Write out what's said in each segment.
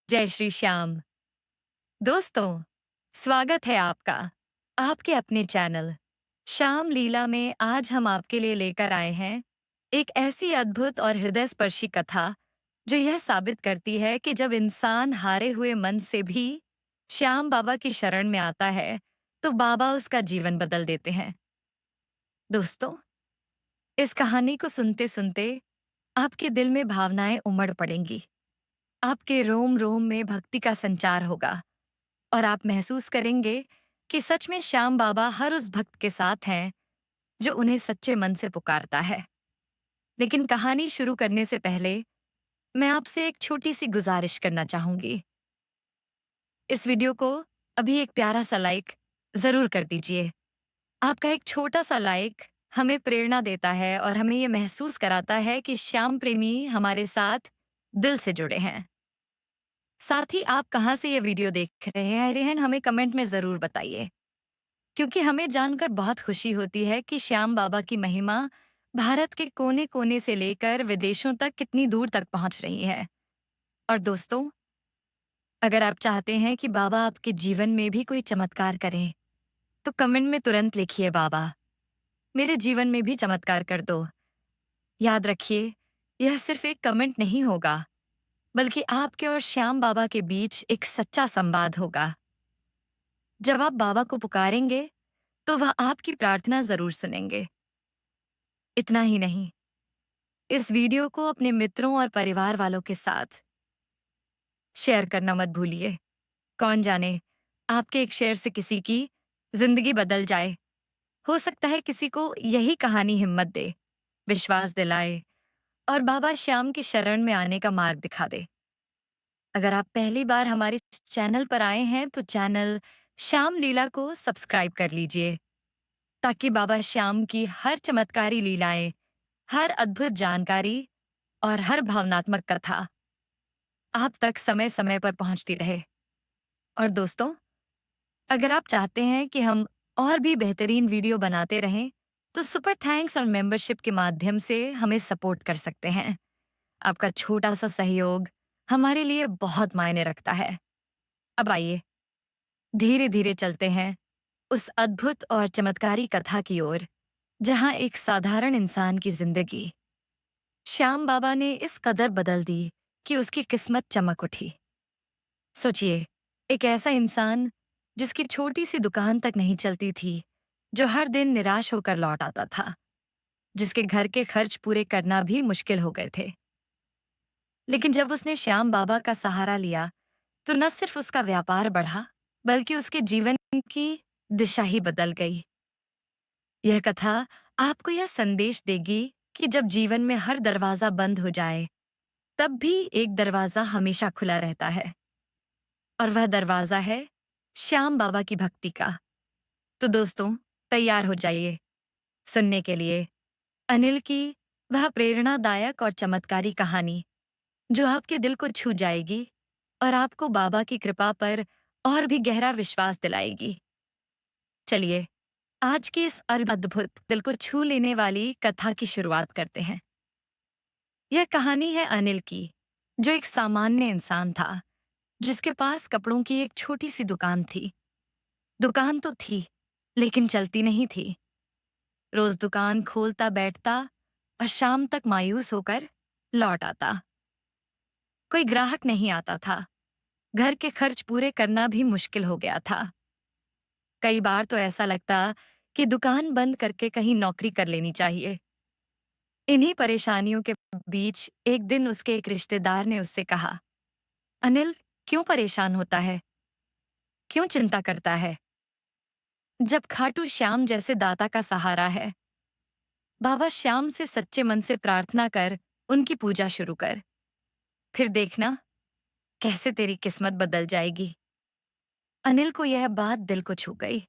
जय श्री श्याम। दोस्तों, स्वागत है आपका आपके अपने चैनल श्याम लीला में। आज हम आपके लिए लेकर आए हैं एक ऐसी अद्भुत और हृदय स्पर्शी कथा जो यह साबित करती है कि जब इंसान हारे हुए मन से भी श्याम बाबा की शरण में आता है तो बाबा उसका जीवन बदल देते हैं। दोस्तों, इस कहानी को सुनते सुनते आपके दिल में भावनाएं उमड़ पड़ेंगी। आपके रोम रोम में भक्ति का संचार होगा और आप महसूस करेंगे कि सच में श्याम बाबा हर उस भक्त के साथ हैं जो उन्हें सच्चे मन से पुकारता है। लेकिन कहानी शुरू करने से पहले मैं आपसे एक छोटी सी गुजारिश करना चाहूंगी। इस वीडियो को अभी एक प्यारा सा लाइक जरूर कर दीजिए। आपका एक छोटा सा लाइक हमें प्रेरणा देता है और हमें ये महसूस कराता है कि श्याम प्रेमी हमारे साथ दिल से जुड़े हैं। साथ ही आप कहाँ से ये वीडियो देख रहे हैं रेहन, हमें कमेंट में जरूर बताइए, क्योंकि हमें जानकर बहुत खुशी होती है कि श्याम बाबा की महिमा भारत के कोने कोने से लेकर विदेशों तक कितनी दूर तक पहुंच रही है। और दोस्तों, अगर आप चाहते हैं कि बाबा आपके जीवन में भी कोई चमत्कार करें, तो कमेंट में तुरंत लिखिए, बाबा मेरे जीवन में भी चमत्कार कर दो। याद रखिए, यह सिर्फ एक कमेंट नहीं होगा, बल्कि आपके और श्याम बाबा के बीच एक सच्चा संवाद होगा। जब आप बाबा को पुकारेंगे, तो वह आपकी प्रार्थना जरूर सुनेंगे। इतना ही नहीं, इस वीडियो को अपने मित्रों और परिवार वालों के साथ शेयर करना मत भूलिए। कौन जाने, आपके एक शेयर से किसी की जिंदगी बदल जाए। हो सकता है किसी को यही कहानी हिम्मत दे, विश्वास दिलाए और बाबा श्याम की शरण में आने का मार्ग दिखा दे। अगर आप पहली बार हमारे इस चैनल पर आए हैं तो चैनल श्याम लीला को सब्सक्राइब कर लीजिए, ताकि बाबा श्याम की हर चमत्कारी लीलाएं, हर अद्भुत जानकारी और हर भावनात्मक कथा आप तक समय समय पर पहुंचती रहे। और दोस्तों, अगर आप चाहते हैं कि हम और भी बेहतरीन वीडियो बनाते रहें, तो सुपर थैंक्स और मेंबरशिप के माध्यम से हमें सपोर्ट कर सकते हैं। आपका छोटा सा सहयोग हमारे लिए बहुत मायने रखता है। अब आइए, धीरे धीरे चलते हैं उस अद्भुत और चमत्कारी कथा की ओर, जहां एक साधारण इंसान की जिंदगी श्याम बाबा ने इस कदर बदल दी कि उसकी किस्मत चमक उठी। सोचिए, एक ऐसा इंसान जिसकी छोटी सी दुकान तक नहीं चलती थी, जो हर दिन निराश होकर लौट आता था, जिसके घर के खर्च पूरे करना भी मुश्किल हो गए थे। लेकिन जब उसने श्याम बाबा का सहारा लिया, तो न सिर्फ उसका व्यापार बढ़ा, बल्कि उसके जीवन की दिशा ही बदल गई। यह कथा आपको यह संदेश देगी कि जब जीवन में हर दरवाजा बंद हो जाए, तब भी एक दरवाजा हमेशा खुला रहता है, और वह दरवाजा है श्याम बाबा की भक्ति का। तो दोस्तों, तैयार हो जाइए सुनने के लिए अनिल की वह प्रेरणादायक और चमत्कारी कहानी, जो आपके दिल को छू जाएगी और आपको बाबा की कृपा पर और भी गहरा विश्वास दिलाएगी। चलिए, आज की इस अद्भुत, दिल को छू लेने वाली कथा की शुरुआत करते हैं। यह कहानी है अनिल की, जो एक सामान्य इंसान था, जिसके पास कपड़ों की एक छोटी सी दुकान थी। दुकान तो थी, लेकिन चलती नहीं थी। रोज दुकान खोलता बैठता और शाम तक मायूस होकर लौट आता। कोई ग्राहक नहीं आता था। घर के खर्च पूरे करना भी मुश्किल हो गया था। कई बार तो ऐसा लगता कि दुकान बंद करके कहीं नौकरी कर लेनी चाहिए। इन्हीं परेशानियों के बीच एक दिन उसके एक रिश्तेदार ने उससे कहा, अनिल, क्यों परेशान होता है? क्यों चिंता करता है, जब खाटू श्याम जैसे दाता का सहारा है? बाबा श्याम से सच्चे मन से प्रार्थना कर, उनकी पूजा शुरू कर, फिर देखना कैसे तेरी किस्मत बदल जाएगी। अनिल को यह बात दिल को छू गई।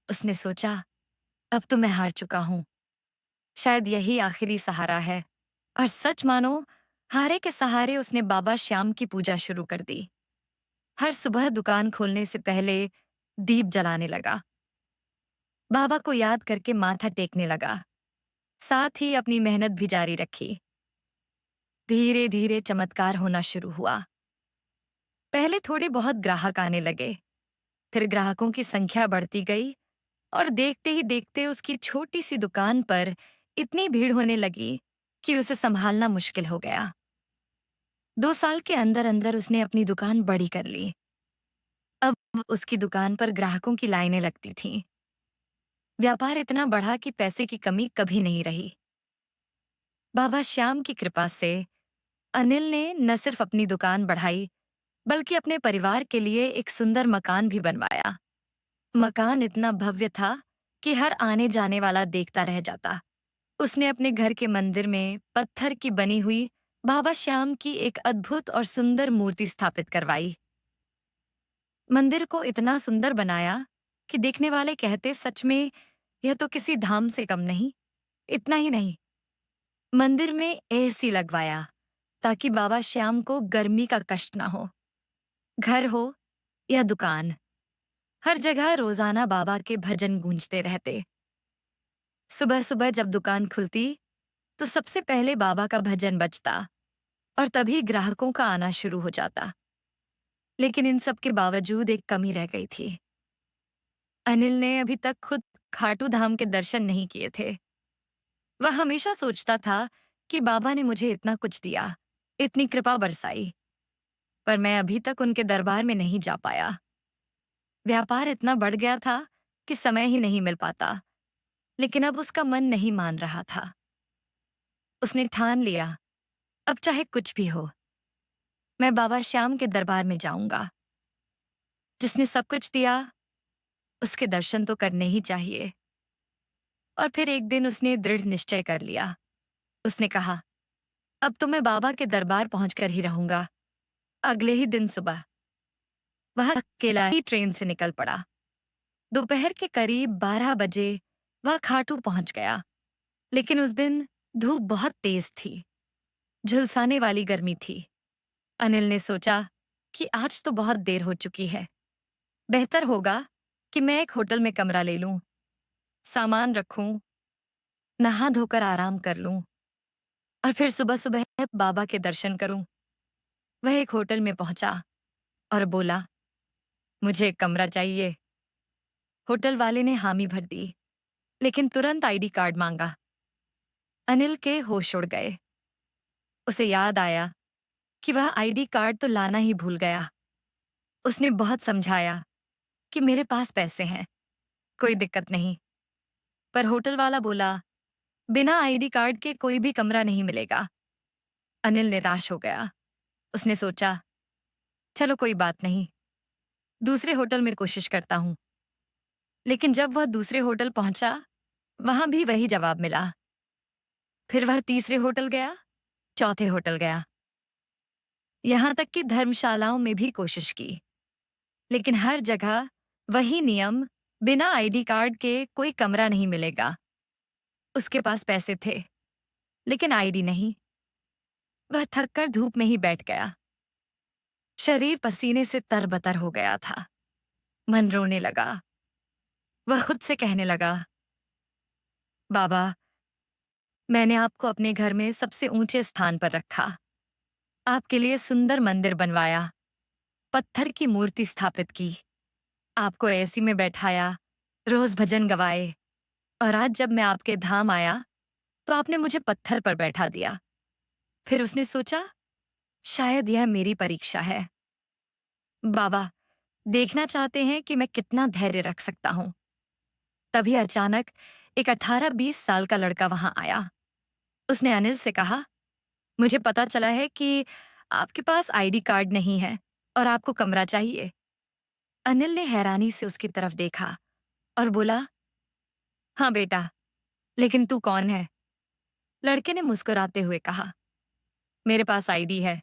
उसने सोचा, अब तो मैं हार चुका हूं। शायद यही आखिरी सहारा है। और सच मानो, हारे के सहारे उसने बाबा श्याम की पूजा शुरू कर दी। हर सुबह दुकान खोलने से पहले दीप जलाने लगा, बाबा को याद करके माथा टेकने लगा, साथ ही अपनी मेहनत भी जारी रखी। धीरे धीरे चमत्कार होना शुरू हुआ। पहले थोड़े बहुत ग्राहक आने लगे, फिर ग्राहकों की संख्या बढ़ती गई और देखते ही देखते उसकी छोटी सी दुकान पर इतनी भीड़ होने लगी कि उसे संभालना मुश्किल हो गया। 2 साल के अंदर अंदर उसने अपनी दुकान बड़ी कर ली। अब उसकी दुकान पर ग्राहकों की लाइनें लगती थीं। व्यापार इतना बढ़ा कि पैसे की कमी कभी नहीं रही। बाबा श्याम की कृपा से अनिल ने न सिर्फ अपनी दुकान बढ़ाई, बल्कि अपने परिवार के लिए एक सुंदर मकान भी बनवाया। मकान इतना भव्य था कि हर आने जाने वाला देखता रह जाता। उसने अपने घर के मंदिर में पत्थर की बनी हुई बाबा श्याम की एक अद्भुत और सुंदर मूर्ति स्थापित करवाई। मंदिर को इतना सुंदर बनाया कि देखने वाले कहते, सच में यह तो किसी धाम से कम नहीं। इतना ही नहीं, मंदिर में एसी लगवाया ताकि बाबा श्याम को गर्मी का कष्ट ना हो। घर हो या दुकान, हर जगह रोजाना बाबा के भजन गूंजते रहते। सुबह सुबह जब दुकान खुलती तो सबसे पहले बाबा का भजन बजता और तभी ग्राहकों का आना शुरू हो जाता। लेकिन इन सब के बावजूद एक कमी रह गई थी। अनिल ने अभी तक खुद खाटू धाम के दर्शन नहीं किए थे। वह हमेशा सोचता था कि बाबा ने मुझे इतना कुछ दिया, इतनी कृपा बरसाई, पर मैं अभी तक उनके दरबार में नहीं जा पाया। व्यापार इतना बढ़ गया था कि समय ही नहीं मिल पाता, लेकिन अब उसका मन नहीं मान रहा था। उसने ठान लिया, अब चाहे कुछ भी हो, मैं बाबा श्याम के दरबार में जाऊंगा। जिसने सब कुछ दिया, उसके दर्शन तो करने ही चाहिए। और फिर एक दिन उसने दृढ़ निश्चय कर लिया। उसने कहा, अब तो मैं बाबा के दरबार पहुंचकर ही रहूंगा। अगले ही दिन सुबह वह अकेला ही ट्रेन से निकल पड़ा। दोपहर के करीब 12 बजे वह खाटू पहुंच गया। लेकिन उस दिन धूप बहुत तेज थी, झुलसाने वाली गर्मी थी। अनिल ने सोचा कि आज तो बहुत देर हो चुकी है। बेहतर होगा कि मैं एक होटल में कमरा ले लूं, सामान रखूं, नहा धोकर आराम कर लूं और फिर सुबह सुबह बाबा के दर्शन करूं। वह एक होटल में पहुंचा और बोला, मुझे एक कमरा चाहिए। होटल वाले ने हामी भर दी, लेकिन तुरंत आईडी कार्ड मांगा। अनिल के होश उड़ गए। उसे याद आया कि वह आईडी कार्ड तो लाना ही भूल गया। उसने बहुत समझाया कि मेरे पास पैसे हैं, कोई दिक्कत नहीं। पर होटल वाला बोला, बिना आईडी कार्ड के कोई भी कमरा नहीं मिलेगा। अनिल निराश हो गया। उसने सोचा, चलो कोई बात नहीं, दूसरे होटल में कोशिश करता हूं। लेकिन जब वह दूसरे होटल पहुंचा, वहां भी वही जवाब मिला। फिर वह तीसरे होटल गया, चौथे होटल गया, यहां तक कि धर्मशालाओं में भी कोशिश की। लेकिन हर जगह वही नियम, बिना आईडी कार्ड के कोई कमरा नहीं मिलेगा। उसके पास पैसे थे, लेकिन आईडी नहीं। वह थककर धूप में ही बैठ गया। शरीर पसीने से तरबतर हो गया था। मन रोने लगा। वह खुद से कहने लगा, बाबा, मैंने आपको अपने घर में सबसे ऊंचे स्थान पर रखा, आपके लिए सुंदर मंदिर बनवाया, पत्थर की मूर्ति स्थापित की, आपको एसी में बैठाया, रोज भजन गवाए, और आज जब मैं आपके धाम आया तो आपने मुझे पत्थर पर बैठा दिया। फिर उसने सोचा, शायद यह मेरी परीक्षा है। बाबा देखना चाहते हैं कि मैं कितना धैर्य रख सकता हूं। तभी अचानक एक 18-20 साल का लड़का वहां आया। उसने अनिल से कहा, मुझे पता चला है कि आपके पास आईडी कार्ड नहीं है और आपको कमरा चाहिए। अनिल ने हैरानी से उसकी तरफ देखा और बोला, हाँ बेटा, लेकिन तू कौन है? लड़के ने मुस्कुराते हुए कहा, मेरे पास आईडी है,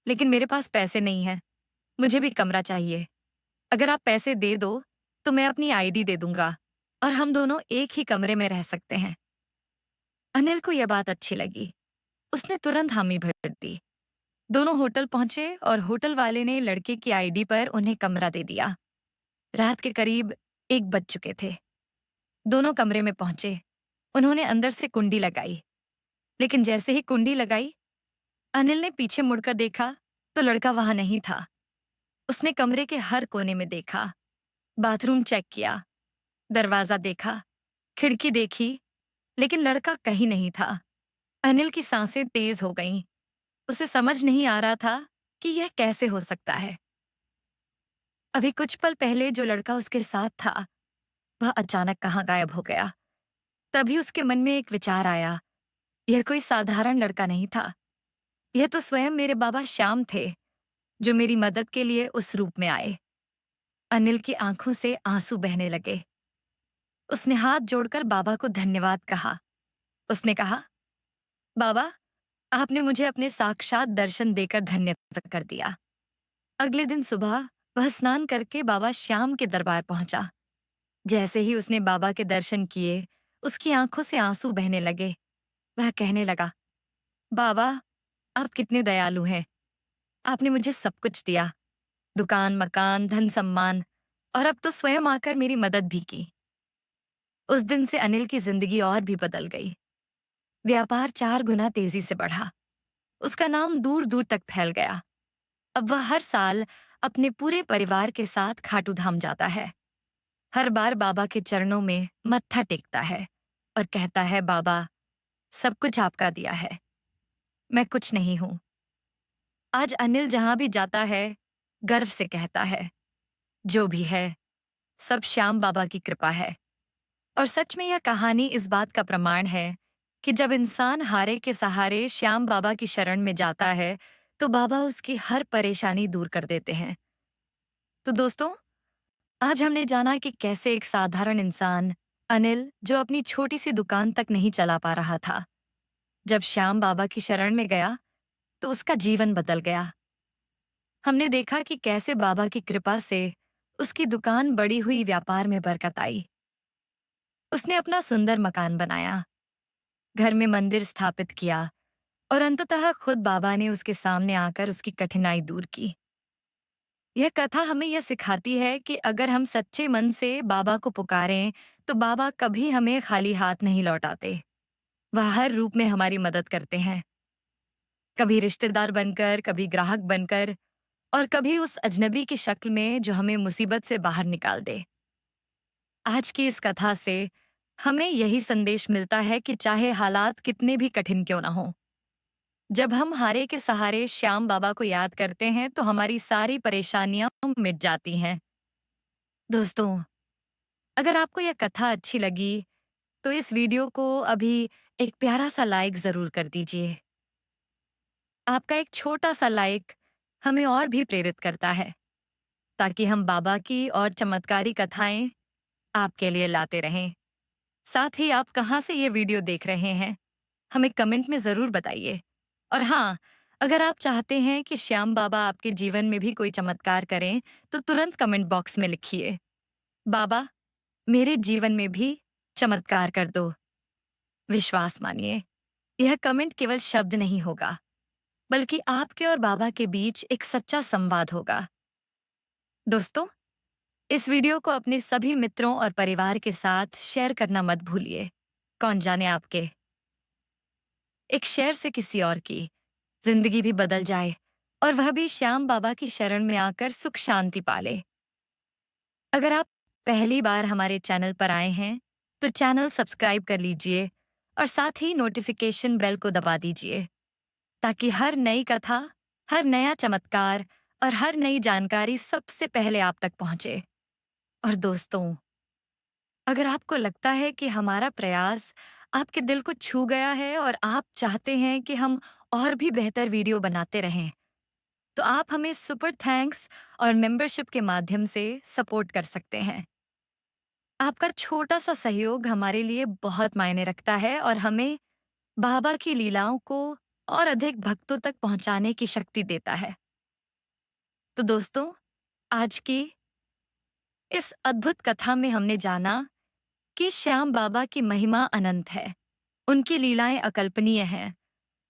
लेकिन मेरे पास पैसे नहीं है। मुझे भी कमरा चाहिए। अगर आप पैसे दे दो तो मैं अपनी आईडी दे दूंगा और हम दोनों एक ही कमरे में रह सकते हैं। अनिल को यह बात अच्छी लगी। उसने तुरंत हामी भर दी। दोनों होटल पहुंचे और होटल वाले ने लड़के की आईडी पर उन्हें कमरा दे दिया। रात के करीब 1 बज चुके थे। दोनों कमरे में पहुंचे। उन्होंने अंदर से कुंडी लगाई, लेकिन जैसे ही कुंडी लगाई, अनिल ने पीछे मुड़कर देखा तो लड़का वहां नहीं था। उसने कमरे के हर कोने में देखा, बाथरूम चेक किया, दरवाजा देखा, खिड़की देखी, लेकिन लड़का कहीं नहीं था। अनिल की सांसें तेज हो गईं। उसे समझ नहीं आ रहा था कि यह कैसे हो सकता है। अभी कुछ पल पहले जो लड़का उसके साथ था, वह अचानक कहाँ गायब हो गया। तभी उसके मन में एक विचार आया, यह कोई साधारण लड़का नहीं था। यह तो स्वयं मेरे बाबा श्याम थे, जो मेरी मदद के लिए उस रूप में आए। अनिल की आंखों से आंसू बहने लगे। उसने हाथ जोड़कर बाबा को धन्यवाद कहा। उसने कहा, बाबा, आपने मुझे अपने साक्षात दर्शन देकर धन्य कर दिया। अगले दिन सुबह वह स्नान करके बाबा श्याम के दरबार पहुंचा। जैसे ही उसने बाबा के दर्शन किए, उसकी आंखों से आंसू बहने लगे। वह कहने लगा, बाबा, आप कितने दयालु हैं। आपने मुझे सब कुछ दिया, दुकान, मकान, धन सम्मान, और अब तो स्वयं आकर मेरी मदद भी की। उस दिन से अनिल की जिंदगी और भी बदल गई। व्यापार 4 गुना तेजी से बढ़ा। उसका नाम दूर दूर तक फैल गया। अब वह हर साल अपने पूरे परिवार के साथ खाटू धाम जाता है। हर बार बाबा के चरणों में मत्था टेकता है और कहता है, बाबा, सब कुछ आपका दिया है, मैं कुछ नहीं हूं। आज अनिल जहां भी जाता है, गर्व से कहता है, जो भी है, सब श्याम बाबा की कृपा है। और सच में यह कहानी इस बात का प्रमाण है कि जब इंसान हारे के सहारे श्याम बाबा की शरण में जाता है, तो बाबा उसकी हर परेशानी दूर कर देते हैं। तो दोस्तों, आज हमने जाना कि कैसे एक साधारण इंसान, अनिल, जो अपनी छोटी सी दुकान तक नहीं चला पा रहा था, जब श्याम बाबा की शरण में गया, तो उसका जीवन बदल गया। हमने देखा कि कैसे बाबा की कृपा से उसकी दुकान बढ़ी हुई, व्यापार में बरकत आई। उसने अपना सुंदर मकान बनाया, घर में मंदिर स्थापित किया, और अंततः खुद बाबा ने उसके सामने आकर उसकी कठिनाई दूर की। यह कथा हमें यह सिखाती है कि अगर हम सच्चे मन से बाबा को पुकारें, तो बाबा कभी हमें खाली हाथ नहीं लौटाते। वह हर रूप में हमारी मदद करते हैं, कभी रिश्तेदार बनकर, कभी ग्राहक बनकर, और कभी उस अजनबी की शक्ल में जो हमें मुसीबत से बाहर निकाल दे। आज की इस कथा से हमें यही संदेश मिलता है कि चाहे हालात कितने भी कठिन क्यों ना हो, जब हम हारे के सहारे श्याम बाबा को याद करते हैं, तो हमारी सारी परेशानियां मिट जाती हैं। दोस्तों, अगर आपको यह कथा अच्छी लगी, तो इस वीडियो को अभी एक प्यारा सा लाइक जरूर कर दीजिए। आपका एक छोटा सा लाइक हमें और भी प्रेरित करता है, ताकि हम बाबा की और चमत्कारी कथाएं आपके लिए लाते रहें। साथ ही आप कहाँ से ये वीडियो देख रहे हैं, हमें कमेंट में जरूर बताइए। और हाँ, अगर आप चाहते हैं कि श्याम बाबा आपके जीवन में भी कोई चमत्कार करें, तो तुरंत कमेंट बॉक्स में लिखिए, बाबा, मेरे जीवन में भी चमत्कार कर दो। विश्वास मानिए, यह कमेंट केवल शब्द नहीं होगा, बल्कि आपके और बाबा के बीच एक सच्चा संवाद होगा। दोस्तों, इस वीडियो को अपने सभी मित्रों और परिवार के साथ शेयर करना मत भूलिए। कौन जाने आपके एक शेयर से किसी और की जिंदगी भी बदल जाए, और वह भी श्याम बाबा की शरण में आकर सुख शांति पाले। अगर आप पहली बार हमारे चैनल पर आए हैं, तो चैनल सब्सक्राइब कर लीजिए और साथ ही नोटिफिकेशन बेल को दबा दीजिए, ताकि हर नई कथा, हर नया चमत्कार और हर नई जानकारी सबसे पहले आप तक पहुंचे। और दोस्तों, अगर आपको लगता है कि हमारा प्रयास आपके दिल को छू गया है और आप चाहते हैं कि हम और भी बेहतर वीडियो बनाते रहें, तो आप हमें सुपर थैंक्स और मेंबरशिप के माध्यम से सपोर्ट कर सकते हैं। आपका छोटा सा सहयोग हमारे लिए बहुत मायने रखता है और हमें बाबा की लीलाओं को और अधिक भक्तों तक पहुंचाने की शक्ति देता है। तो दोस्तों, आज की इस अद्भुत कथा में हमने जाना कि श्याम बाबा की महिमा अनंत है, उनकी लीलाएं अकल्पनीय हैं,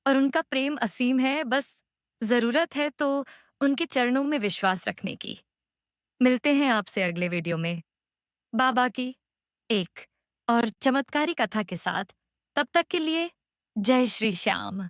और उनका प्रेम असीम है। बस जरूरत है तो उनके चरणों में विश्वास रखने की। मिलते हैं आपसे अगले वीडियो में, बाबा की एक और चमत्कारी कथा के साथ। तब तक के लिए, जय श्री श्याम।